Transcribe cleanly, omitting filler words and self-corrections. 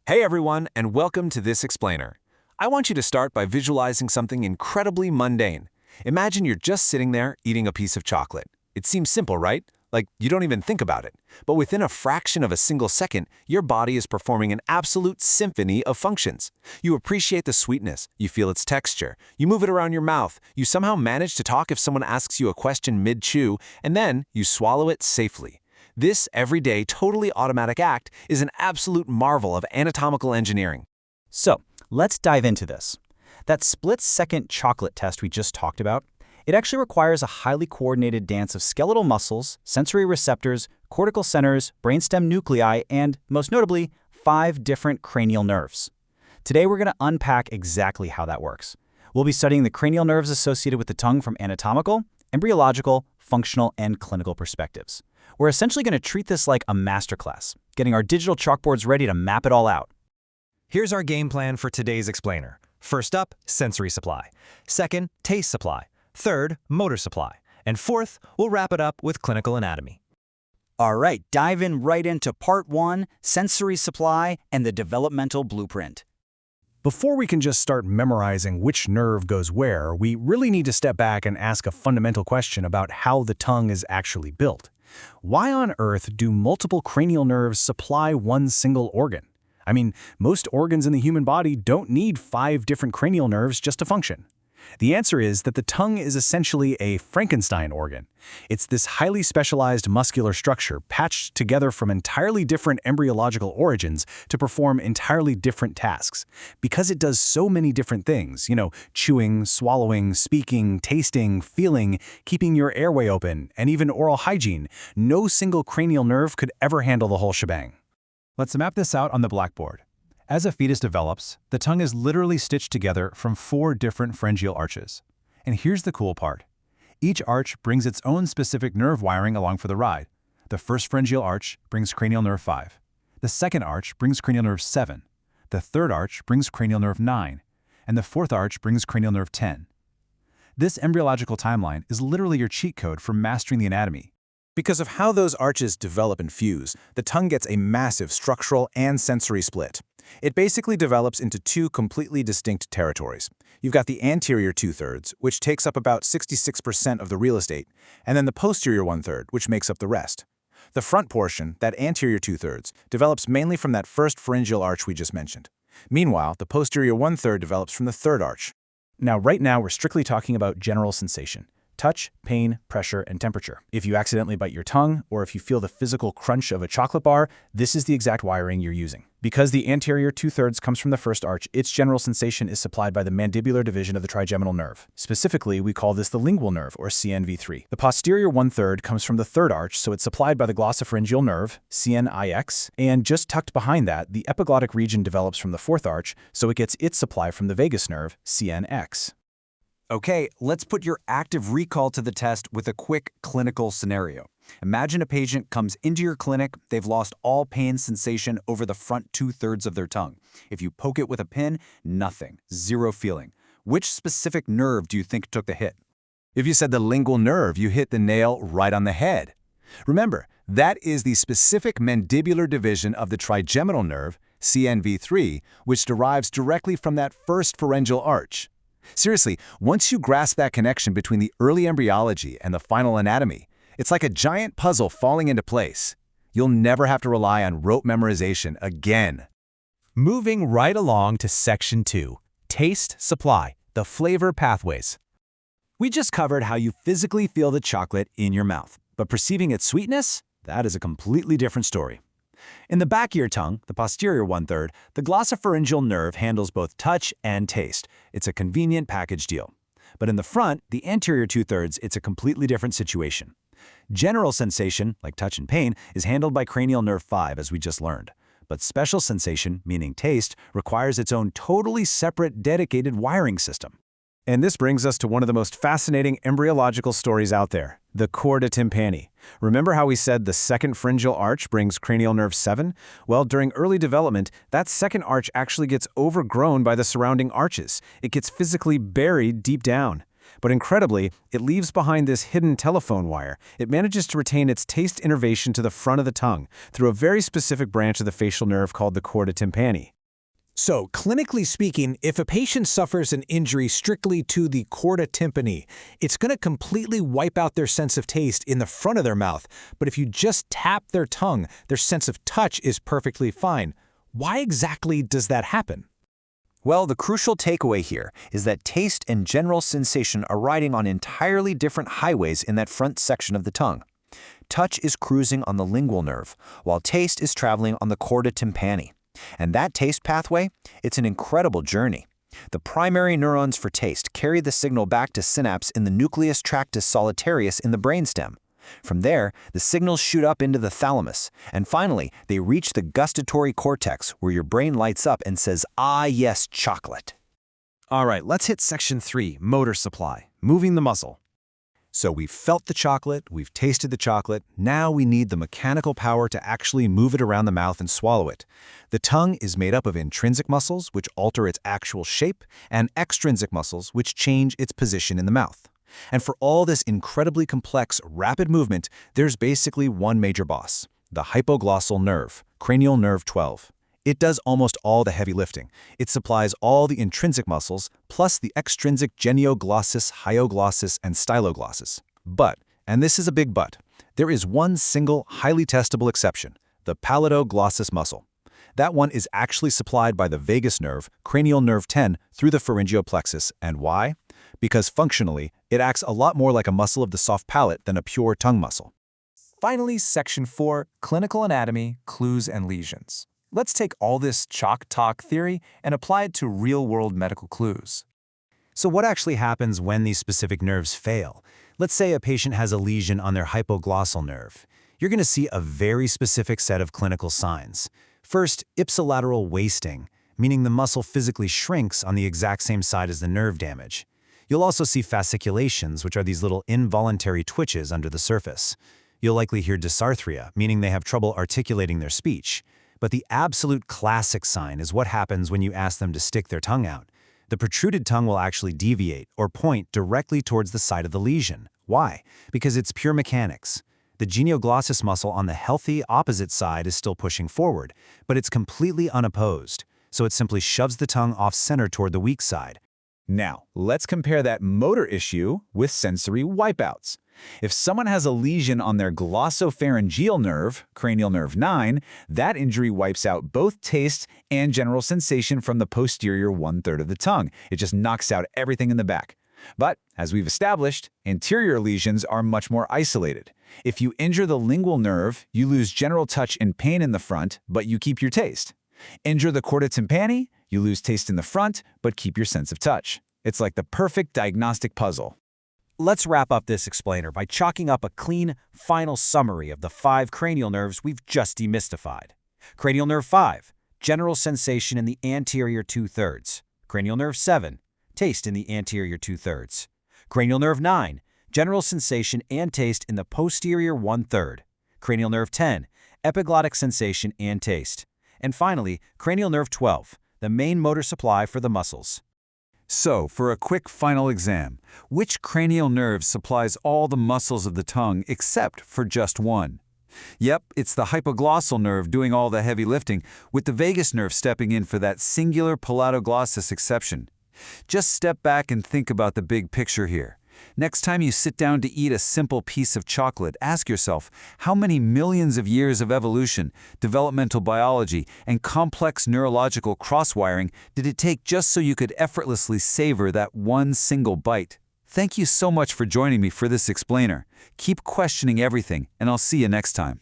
Hey everyone, and welcome to This Explainer. I want you to start by visualizing something incredibly mundane. Imagine you're just sitting there eating a piece of chocolate. It seems simple, right? Like you don't even think about it. But within a fraction of a single second, your body is performing an absolute symphony of functions. You appreciate the sweetness, you feel its texture, you move it around your mouth, you somehow manage to talk if someone asks you a question mid-chew, and then you swallow it safely. This everyday, totally automatic act is an absolute marvel of anatomical engineering. So, let's dive into this. That split-second chocolate test we just talked about, it actually requires a highly coordinated dance of skeletal muscles, sensory receptors, cortical centers, brainstem nuclei, and, most notably, 5 different cranial nerves. Today we're going to unpack exactly how that works. We'll be studying the cranial nerves associated with the tongue from anatomical, embryological, functional, and clinical perspectives. We're essentially going to treat this like a masterclass, getting our digital chalkboards ready to map it all out. Here's our game plan for today's explainer. First up, sensory supply. Second, taste supply. Third, motor supply. And fourth, we'll wrap it up with clinical anatomy. All right, dive in right into part 1, sensory supply and the developmental blueprint. Before we can just start memorizing which nerve goes where, we really need to step back and ask a fundamental question about how the tongue is actually built. Why on earth do multiple cranial nerves supply one single organ? I mean, most organs in the human body don't need 5 different cranial nerves just to function. The answer is that the tongue is essentially a Frankenstein organ. It's this highly specialized muscular structure patched together from entirely different embryological origins to perform entirely different tasks. Because it does so many different things, chewing, swallowing, speaking, tasting, feeling, keeping your airway open, and even oral hygiene, no single cranial nerve could ever handle the whole shebang. Let's map this out on the blackboard. As a fetus develops, the tongue is literally stitched together from 4 different pharyngeal arches. And here's the cool part. Each arch brings its own specific nerve wiring along for the ride. The first pharyngeal arch brings cranial nerve 5. The second arch brings cranial nerve 7. The third arch brings cranial nerve 9. And the fourth arch brings cranial nerve 10. This embryological timeline is literally your cheat code for mastering the anatomy. Because of how those arches develop and fuse, the tongue gets a massive structural and sensory split. It basically develops into 2 completely distinct territories. You've got the anterior 2/3, which takes up about 66% of the real estate, and then the posterior 1/3, which makes up the rest. The front portion, that anterior 2/3, develops mainly from that first pharyngeal arch we just mentioned. Meanwhile, the posterior 1/3 develops from the third arch. Now, right now, we're strictly talking about general sensation. Touch, pain, pressure, and temperature. If you accidentally bite your tongue, or if you feel the physical crunch of a chocolate bar, this is the exact wiring you're using. Because the anterior 2/3 comes from the first arch, its general sensation is supplied by the mandibular division of the trigeminal nerve. Specifically, we call this the lingual nerve, or CNV3. The posterior 1/3 comes from the third arch, so it's supplied by the glossopharyngeal nerve, CNIX, and just tucked behind that, the epiglottic region develops from the fourth arch, so it gets its supply from the vagus nerve, CNX. Okay, let's put your active recall to the test with a quick clinical scenario. Imagine a patient comes into your clinic, they've lost all pain sensation over the front 2/3 of their tongue. If you poke it with a pin, nothing, 0 feeling. Which specific nerve do you think took the hit? If you said the lingual nerve, you hit the nail right on the head. Remember, that is the specific mandibular division of the trigeminal nerve, CNV3, which derives directly from that first pharyngeal arch. Seriously, once you grasp that connection between the early embryology and the final anatomy, it's like a giant puzzle falling into place. You'll never have to rely on rote memorization again. Moving right along to section 2, taste supply, the flavor pathways. We just covered how you physically feel the chocolate in your mouth, but perceiving its sweetness, that is a completely different story. In the back of your tongue, the posterior 1/3, the glossopharyngeal nerve handles both touch and taste. It's a convenient package deal. But in the front, the anterior 2/3, it's a completely different situation. General sensation, like touch and pain, is handled by cranial nerve 5, as we just learned. But special sensation, meaning taste, requires its own totally separate, dedicated wiring system. And this brings us to one of the most fascinating embryological stories out there, the chorda tympani. Remember how we said the second pharyngeal arch brings cranial nerve 7? Well, during early development, that second arch actually gets overgrown by the surrounding arches. It gets physically buried deep down. But incredibly, it leaves behind this hidden telephone wire. It manages to retain its taste innervation to the front of the tongue through a very specific branch of the facial nerve called the chorda tympani. So, clinically speaking, if a patient suffers an injury strictly to the chorda tympani, it's going to completely wipe out their sense of taste in the front of their mouth. But if you just tap their tongue, their sense of touch is perfectly fine. Why exactly does that happen? Well, the crucial takeaway here is that taste and general sensation are riding on entirely different highways in that front section of the tongue. Touch is cruising on the lingual nerve, while taste is traveling on the chorda tympani. And that taste pathway, it's an incredible journey. The primary neurons for taste carry the signal back to synapse in the nucleus tractus solitarius in the brainstem. From there, the signals shoot up into the thalamus, and finally, they reach the gustatory cortex where your brain lights up and says, "Ah, yes, chocolate." All right, let's hit section 3, motor supply, moving the muscle. So we've felt the chocolate, we've tasted the chocolate, now we need the mechanical power to actually move it around the mouth and swallow it. The tongue is made up of intrinsic muscles, which alter its actual shape, and extrinsic muscles, which change its position in the mouth. And for all this incredibly complex, rapid movement, there's basically one major boss, the hypoglossal nerve, cranial nerve 12. It does almost all the heavy lifting. It supplies all the intrinsic muscles, plus the extrinsic genioglossus, hyoglossus, and styloglossus. But, and this is a big but, there is one single, highly testable exception, the paladoglossus muscle. That one is actually supplied by the vagus nerve, cranial nerve 10, through the pharyngeal plexus. And why? Because functionally, it acts a lot more like a muscle of the soft palate than a pure tongue muscle. Finally, Section 4, Clinical Anatomy, Clues and Lesions. Let's take all this chalk talk theory and apply it to real-world medical clues. So what actually happens when these specific nerves fail? Let's say a patient has a lesion on their hypoglossal nerve. You're going to see a very specific set of clinical signs. First, ipsilateral wasting, meaning the muscle physically shrinks on the exact same side as the nerve damage. You'll also see fasciculations, which are these little involuntary twitches under the surface. You'll likely hear dysarthria, meaning they have trouble articulating their speech. But the absolute classic sign is what happens when you ask them to stick their tongue out. The protruded tongue will actually deviate or point directly towards the site of the lesion. Why? Because it's pure mechanics. The genioglossus muscle on the healthy opposite side is still pushing forward, but it's completely unopposed, so it simply shoves the tongue off-center toward the weak side. Now, let's compare that motor issue with sensory wipeouts. If someone has a lesion on their glossopharyngeal nerve, cranial nerve 9, that injury wipes out both taste and general sensation from the posterior 1/3 of the tongue. It just knocks out everything in the back. But, as we've established, anterior lesions are much more isolated. If you injure the lingual nerve, you lose general touch and pain in the front, but you keep your taste. Injure the chorda tympani, you lose taste in the front, but keep your sense of touch. It's like the perfect diagnostic puzzle. Let's wrap up this explainer by chalking up a clean, final summary of the 5 cranial nerves we've just demystified. Cranial nerve 5, general sensation in the anterior 2/3. Cranial nerve 7, taste in the anterior 2/3. Cranial nerve 9, general sensation and taste in the posterior 1/3. Cranial nerve 10, epiglottic sensation and taste. And finally, cranial nerve 12, the main motor supply for the muscles. So, for a quick final exam, which cranial nerve supplies all the muscles of the tongue except for just one? Yep, it's the hypoglossal nerve doing all the heavy lifting, with the vagus nerve stepping in for that singular paladoglossus exception. Just step back and think about the big picture here. Next time you sit down to eat a simple piece of chocolate, ask yourself, how many millions of years of evolution, developmental biology, and complex neurological crosswiring did it take just so you could effortlessly savor that one single bite? Thank you so much for joining me for this explainer. Keep questioning everything, and I'll see you next time.